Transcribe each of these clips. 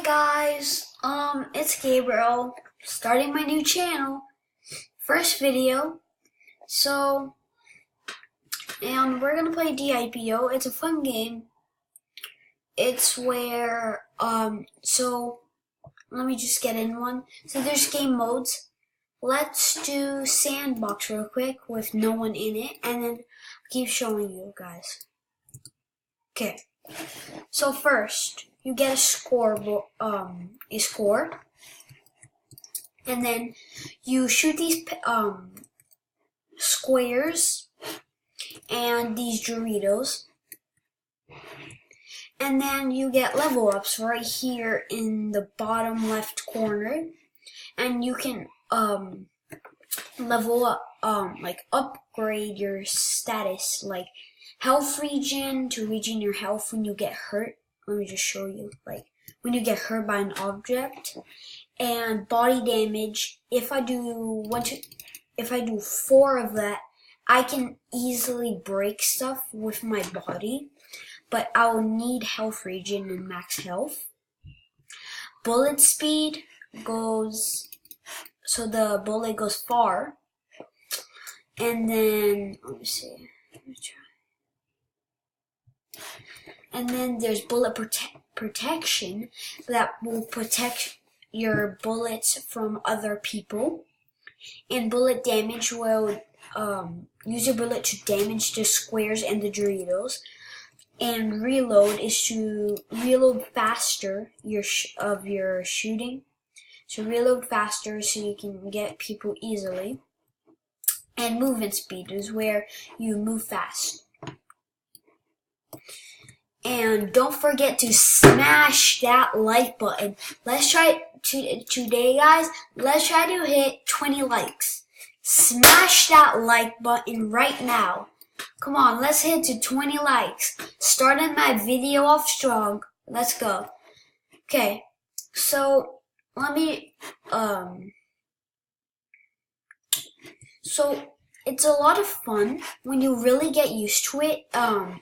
guys, it's Gabriel, starting my new channel, first video, and we're gonna play DIPO. It's a fun game. It's where, let me just get in one. So there's game modes. Let's do sandbox real quick with no one in it, and then keep showing you guys. Okay, so first, you get a score, and then you shoot these squares and these Doritos, and then you get level ups right here in the bottom left corner, and you can level up, upgrade your status, like health regen to regen your health when you get hurt. Let me just show you, like when you get hurt by an object, and body damage. If I do 4 of that, I can easily break stuff with my body, but I will need health regen and max health. Bullet speed goes, so the bullet goes far, and then let me see. And then there's bullet protection that will protect your bullets from other people. And bullet damage will use your bullet to damage the squares and the Doritos. And reload is to reload faster your shooting. So reload faster so you can get people easily. And movement speed is where you move fast. And don't forget to smash that like button. Let's try today, guys. Let's try to hit 20 likes. Smash that like button right now. Come on, let's hit to 20 likes. Starting my video off strong. Let's go. Okay, so let me, so it's a lot of fun when you really get used to it.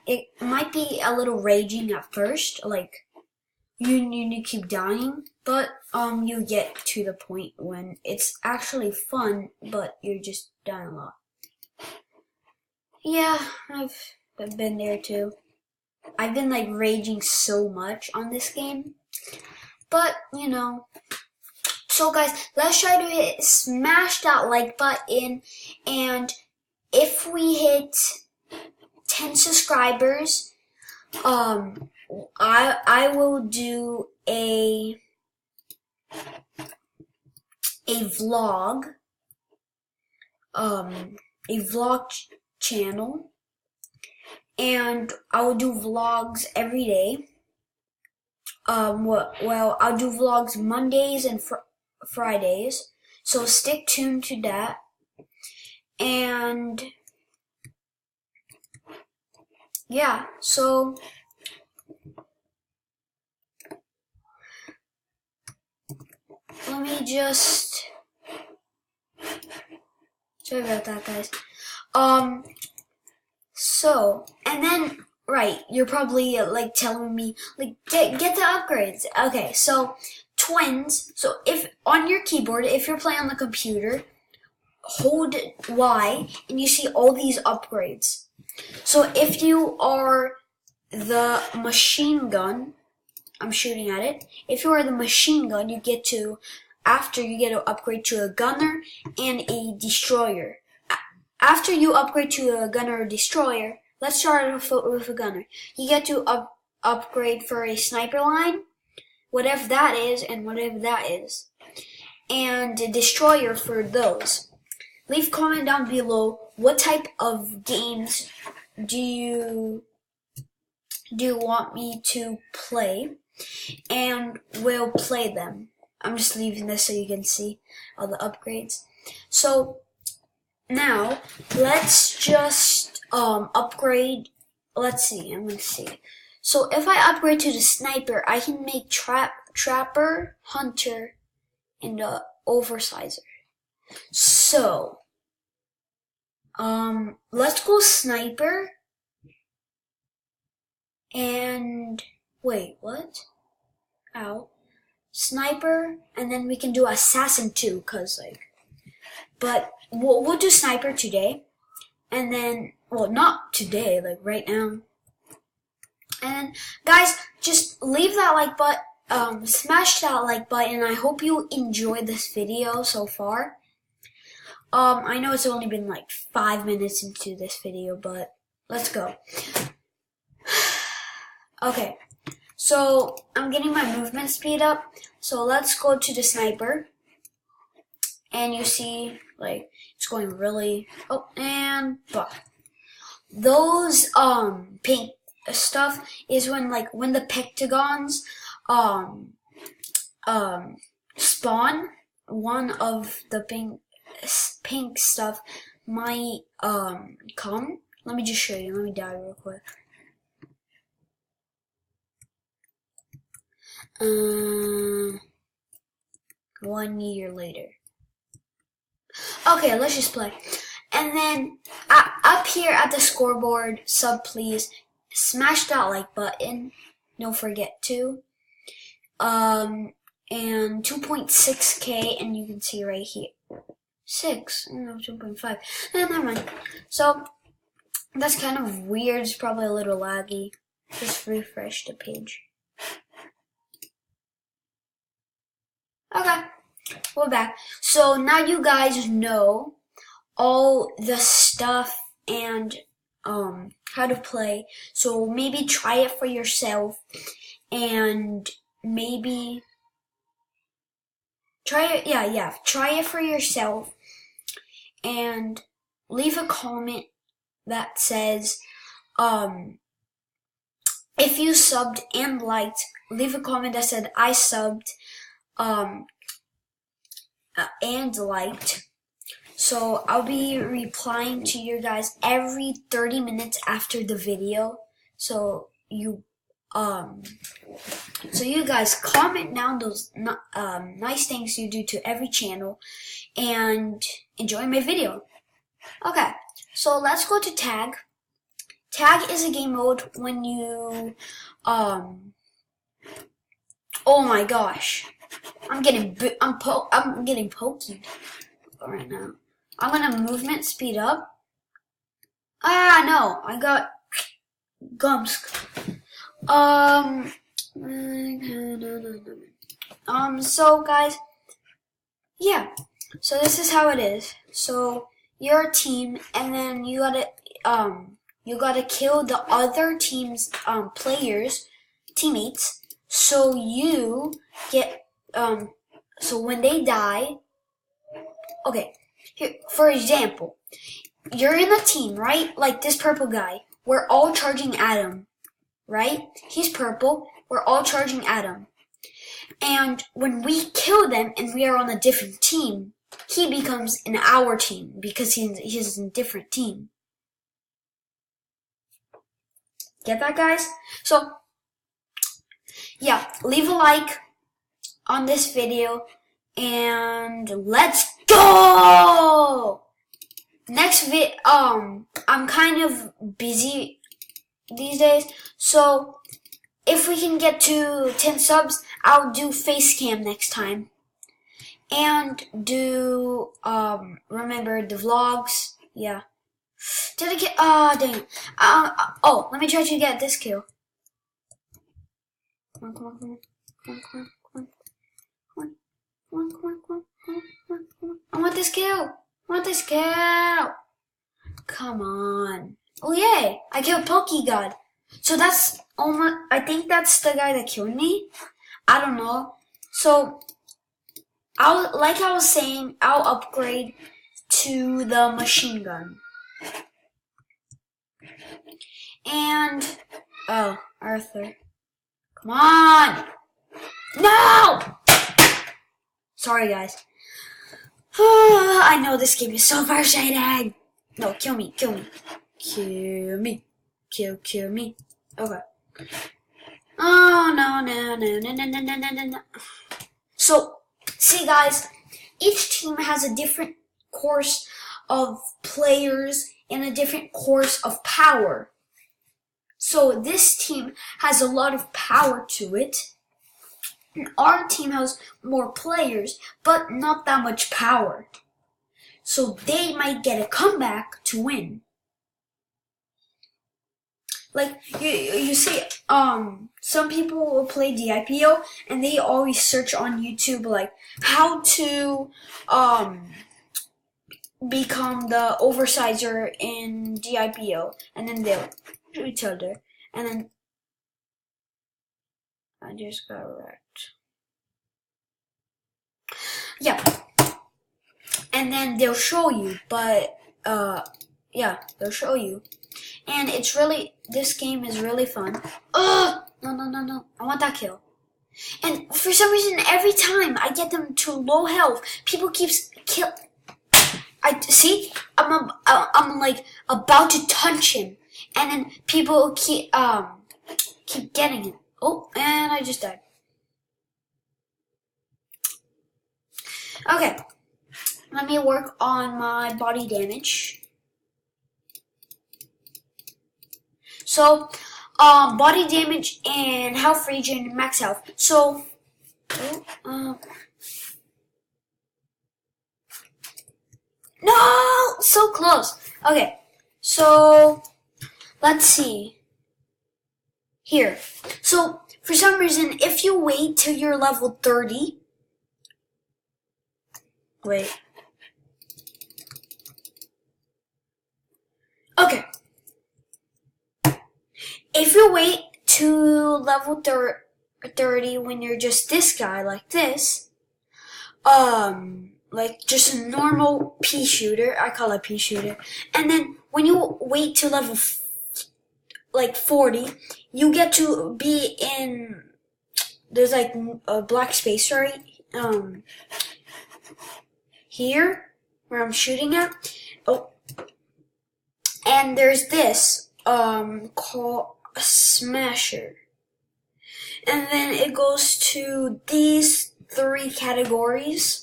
It might be a little raging at first, like you keep dying, but you get to the point when it's actually fun, but you're just dying a lot. Yeah, I've been there too. I've been like raging so much on this game, but you know. So guys, let's try to smash that like button, and if we hit 10 subscribers, I will do a vlog, channel, and I will do vlogs every day. Well, I'll do vlogs Mondays and Fridays, so stick tuned to that. And yeah, so let me just, sorry about that, guys. So, and then, right, you're probably like telling me, like, get the upgrades. Okay, so twins. So if on your keyboard, if you're playing on the computer, hold Y and you see all these upgrades. So if you are the machine gun, I'm shooting at it. If you are the machine gun, you get to, after you get to upgrade to a gunner and a destroyer. After you upgrade to a gunner or destroyer, let's start with a gunner. You get to upgrade for a sniper line, whatever that is, and whatever that is, and a destroyer for those. Leave a comment down below what type of games do you want me to play, and we'll play them. I'm just leaving this so you can see all the upgrades. So now let's just upgrade. Let's see, I'm gonna see. So if I upgrade to the sniper, I can make trapper, hunter, and oversizer. So let's go sniper. And wait, what? Ow. sniper, and then we can do assassin too, cause like, but we'll do sniper today, and then, well, not today, like right now. And guys, just leave that like button, smash that like button. I hope you enjoyed this video so far. I know it's only been like 5 minutes into this video, but let's go. Okay, so I'm getting my movement speed up. So let's go to the sniper. And you see, like, it's going really, oh, and, those, pink stuff is when, like, when the pectagons, spawn, one of the pink stuff might, come. Let me just show you. Let me die real quick. 1 year later. Okay, let's just play. And then up here at the scoreboard, sub please, smash that like button. Don't forget to. And 2.6K, and you can see right here. 6, no, 2.5. Never mind. So that's kind of weird. It's probably a little laggy. Just refresh the page. Okay, we're back. So now you guys know all the stuff and how to play. So maybe try it for yourself, and maybe try it. Yeah, try it for yourself, and leave a comment that says if you subbed and liked. Leave a comment that said I subbed and liked. So I'll be replying to you guys every 30 minutes after the video. So you guys comment down those nice things you do to every channel and enjoy my video. Okay, so let's go to tag. Tag is a game mode when you oh my gosh. I'm getting pokey right now. I'm gonna movement speed up. Ah, no, I got Gumsk. So guys, yeah. So this is how it is. So you're a team, and then you gotta kill the other team's teammates. So you get so when they die, okay, here, for example, you're in a team, right? Like this purple guy. We're all charging at him, right? He's purple. We're all charging at him. And when we kill them and we are on a different team, he becomes in our team because he's in a different team. Get that, guys? So, yeah, leave a like on this video, and let's go! Next I'm kind of busy these days, so if we can get to 10 subs, I'll do face cam next time. And do, remember the vlogs, yeah. Did I get, dang it. Oh, let me try to get this kill. Come on. I want this kill. Come on. Oh yay! I killed Pokegod. So that's almost. I think that's the guy that killed me. I don't know. So like I was saying, I'll upgrade to the machine gun. And oh, Arthur. Come on! No! Sorry, guys. I know this game is so frustrating. No, kill me. Kill me. Okay. Oh, no. So, see, guys, each team has a different course of players and a different course of power. So this team has a lot of power to it. And our team has more players, but not that much power. So they might get a comeback to win. Like you see, some people will play DIPO and they always search on YouTube like how to become the oversizer in DIPO, and then they'll do each other, and then I just got wrecked. Yeah, and then they'll show you, but yeah, they'll show you. And it's really, this game is really fun. Ugh! No. I want that kill. And for some reason, every time I get them to low health, people keeps kill. See, I'm like about to touch him, and then people keep getting it. Oh, and I just died. Okay, let me work on my body damage. So, body damage and health regen, max health. So, no, so close. Okay, so let's see. Here. So, for some reason, if you wait till you're level 30, wait. Okay. If you wait to level 30 when you're just this guy like this, like just a normal pea shooter, I call it pea shooter, and then when you wait to level like 40, you get to be in, there's like a black space right here where I'm shooting at. Oh, and there's this called a smasher, and then it goes to these 3 categories.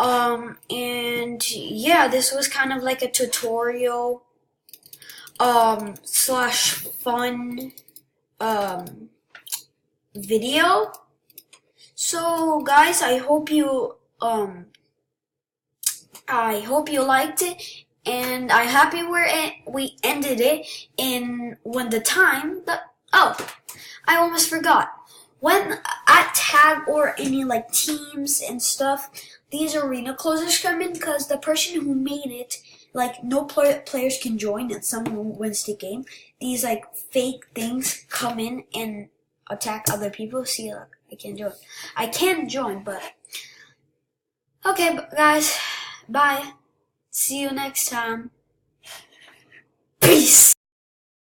And yeah, this was kind of like a tutorial slash fun video. So guys, I hope you liked it, and I'm happy we ended it in when the time that, oh, I almost forgot. When at tag or any like teams and stuff, these arena closers come in because the person who made it, like no players can join and someone wins the game. These like fake things come in and attack other people. See, look, I can't join. I can join, but okay, guys, bye. See you next time. Peace.